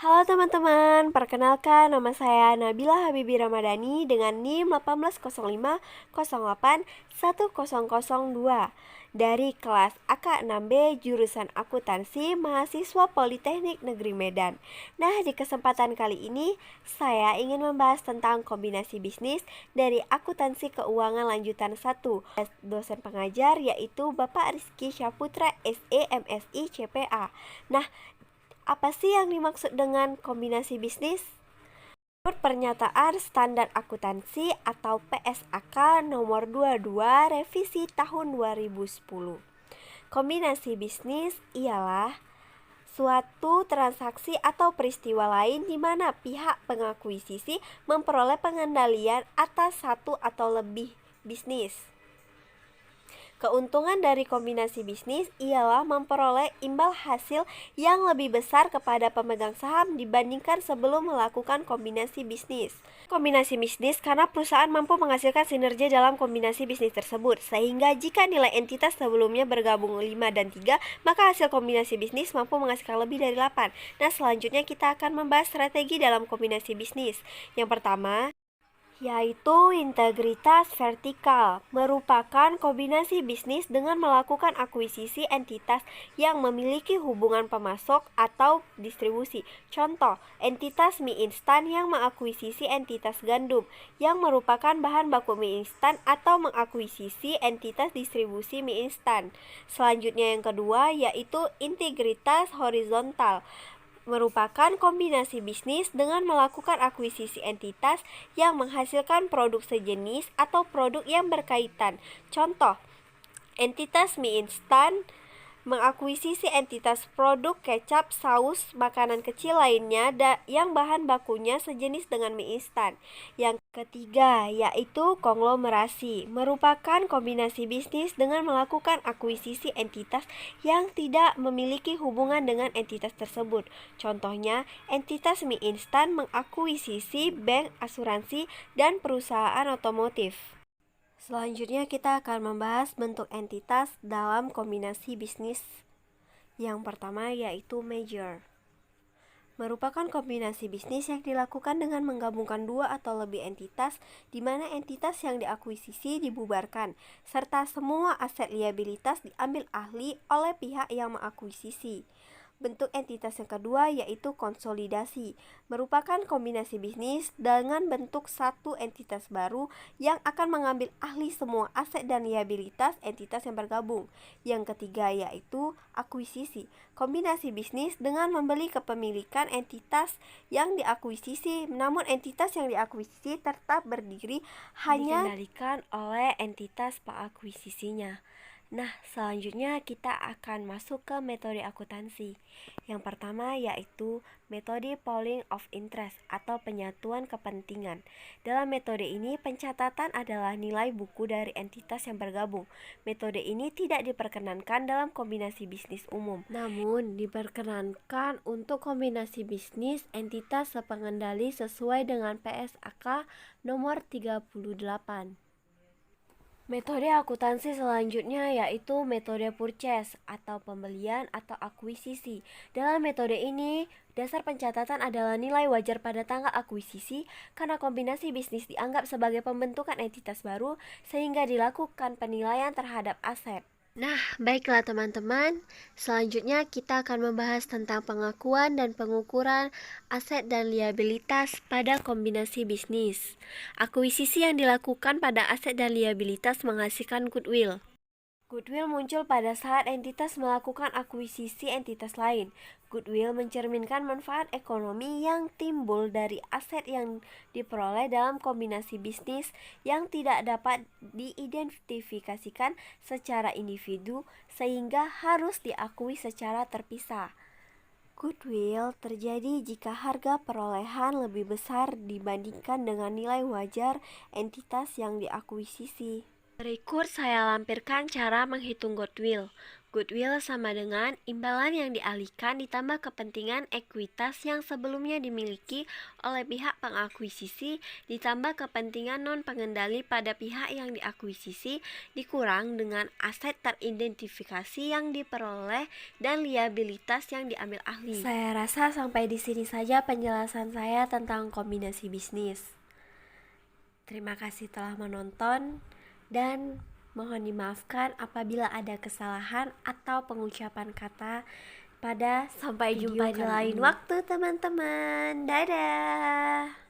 Halo teman-teman, perkenalkan nama saya Nabila Habibi Ramadhani dengan NIM 1805081002 dari kelas AK6B jurusan Akuntansi mahasiswa Politeknik Negeri Medan. Nah, di kesempatan kali ini saya ingin membahas tentang kombinasi bisnis dari akuntansi keuangan lanjutan 1. Dosen pengajar yaitu Bapak Rizky Syaputra SE MSI CPA. Nah, apa sih yang dimaksud dengan kombinasi bisnis? Menurut pernyataan Standar Akuntansi atau PSAK nomor 22 revisi tahun 2010. Kombinasi bisnis ialah suatu transaksi atau peristiwa lain di mana pihak pengakuisisi memperoleh pengendalian atas satu atau lebih bisnis. Keuntungan dari kombinasi bisnis ialah memperoleh imbal hasil yang lebih besar kepada pemegang saham dibandingkan sebelum melakukan kombinasi bisnis. Kombinasi bisnis karena perusahaan mampu menghasilkan sinergi dalam kombinasi bisnis tersebut, sehingga jika nilai entitas sebelumnya bergabung 5 dan 3, maka hasil kombinasi bisnis mampu menghasilkan lebih dari 8. Nah, selanjutnya kita akan membahas strategi dalam kombinasi bisnis. Yang pertama, yaitu integritas vertikal, merupakan kombinasi bisnis dengan melakukan akuisisi entitas yang memiliki hubungan pemasok atau distribusi. Contoh, entitas mie instan yang mengakuisisi entitas gandum yang merupakan bahan baku mie instan atau mengakuisisi entitas distribusi mie instan. Selanjutnya yang kedua yaitu integritas horizontal, merupakan kombinasi bisnis dengan melakukan akuisisi entitas yang menghasilkan produk sejenis atau produk yang berkaitan. Contoh, entitas mie instan mengakuisisi entitas produk kecap, saus, makanan kecil lainnya yang bahan bakunya sejenis dengan mie instan. Yang ketiga yaitu konglomerasi, merupakan kombinasi bisnis dengan melakukan akuisisi entitas yang tidak memiliki hubungan dengan entitas tersebut. Contohnya, entitas mie instan mengakuisisi bank, asuransi, dan perusahaan otomotif. Selanjutnya kita akan membahas bentuk entitas dalam kombinasi bisnis. Yang pertama yaitu merger, merupakan kombinasi bisnis yang dilakukan dengan menggabungkan dua atau lebih entitas di mana entitas yang diakuisisi dibubarkan, serta semua aset liabilitas diambil alih oleh pihak yang mengakuisisi. Bentuk entitas yang kedua yaitu konsolidasi, merupakan kombinasi bisnis dengan bentuk satu entitas baru yang akan mengambil alih semua aset dan liabilitas entitas yang bergabung. Yang ketiga yaitu akuisisi, kombinasi bisnis dengan membeli kepemilikan entitas yang diakuisisi, namun entitas yang diakuisisi tetap berdiri hanya dikendalikan oleh entitas pengakuisisinya. Nah, selanjutnya kita akan masuk ke metode akuntansi. Yang pertama yaitu metode pooling of interest atau penyatuan kepentingan. Dalam metode ini, pencatatan adalah nilai buku dari entitas yang bergabung. Metode ini tidak diperkenankan dalam kombinasi bisnis umum, namun diperkenankan untuk kombinasi bisnis entitas sepengendali sesuai dengan PSAK nomor 38. Metode akuntansi selanjutnya yaitu metode purchase atau pembelian atau akuisisi. Dalam metode ini, dasar pencatatan adalah nilai wajar pada tanggal akuisisi karena kombinasi bisnis dianggap sebagai pembentukan entitas baru sehingga dilakukan penilaian terhadap aset. Nah, baiklah teman-teman, selanjutnya kita akan membahas tentang pengakuan dan pengukuran aset dan liabilitas pada kombinasi bisnis. Akuisisi yang dilakukan pada aset dan liabilitas menghasilkan goodwill. Goodwill muncul pada saat entitas melakukan akuisisi entitas lain. Goodwill mencerminkan manfaat ekonomi yang timbul dari aset yang diperoleh dalam kombinasi bisnis yang tidak dapat diidentifikasikan secara individu sehingga harus diakui secara terpisah. Goodwill terjadi jika harga perolehan lebih besar dibandingkan dengan nilai wajar entitas yang diakuisisi. Berikut saya lampirkan cara menghitung goodwill. Goodwill sama dengan imbalan yang dialihkan ditambah kepentingan ekuitas yang sebelumnya dimiliki oleh pihak pengakuisisi ditambah kepentingan non-pengendali pada pihak yang diakuisisi dikurang dengan aset teridentifikasi yang diperoleh dan liabilitas yang diambil ahli. Saya rasa sampai di sini saja penjelasan saya tentang kombinasi bisnis. Terima kasih telah menonton dan mohon dimaafkan apabila ada kesalahan atau pengucapan kata pada sampai jumpa di lain waktu teman-teman. Dadah.